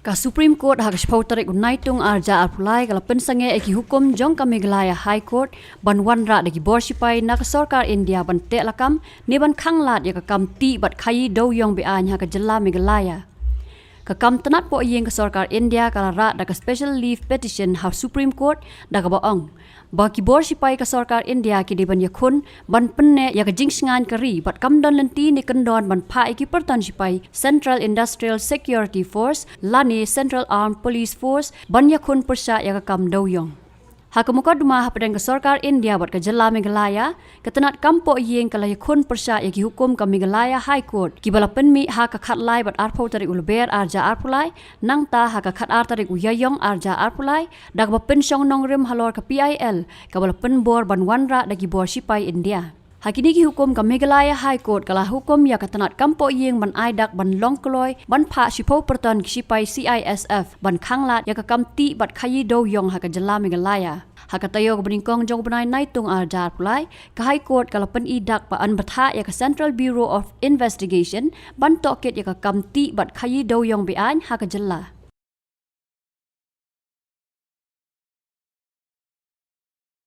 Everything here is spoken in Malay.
Ka Supreme Court hak sepau tarik unaitung arja arpulai kala Pynsangeh eki hukum jong ka Meghalaya High Court ban wanrah dagi borsipai nak sarkar India ban tek lakam ni ban khanglad ya ka kam ti bat khaïi dewïong beaiñ hak jela Meghalaya. Ka kam tenat po yeng ka sarkar India kala rat dak special leave petition ha Supreme Court dak baong. Bagi borsipai ka sarkar India ki di ban yakun ban penne ya ka jingsingan kari bat kam don lenti ni kendon ban pa iki pertan sipai Central Industrial Security Force lani Central Armed Police Force ban yakun persa ya ka kam dewïong. Hakamuka duma hapadang ka sarkar India bat ka jela Meghalaya ketenat kampo yeng kala yakun persa ya ki hukum ka Meghalaya High Court ki bala penmi ha ka khatlai bat arpau tarik ulber arja arpulai nang ta ha ka khat ar tarik uyayong arja arpulai dak ba pensong nongrim halor ka PIL ka bala penbor ban wanrah dagi bor sipai India. Hakini ki hukum ka Meghalaya High Court kala hukum ya katanat kampo yeng ban aidak ban longkoloi ban pha sipo perton ki sipai CISF ban khanglad ya ka kamti bat khaïi dewïong ha ka jela Meghalaya. Hakatayo ka beningkong jong benai naitung arjar pulai ka High Court kala pen idak pa an batha ya ka Central Bureau of Investigation ban tokit ya ka kamti bat khaïi dewïong beaiñ ha ka jela.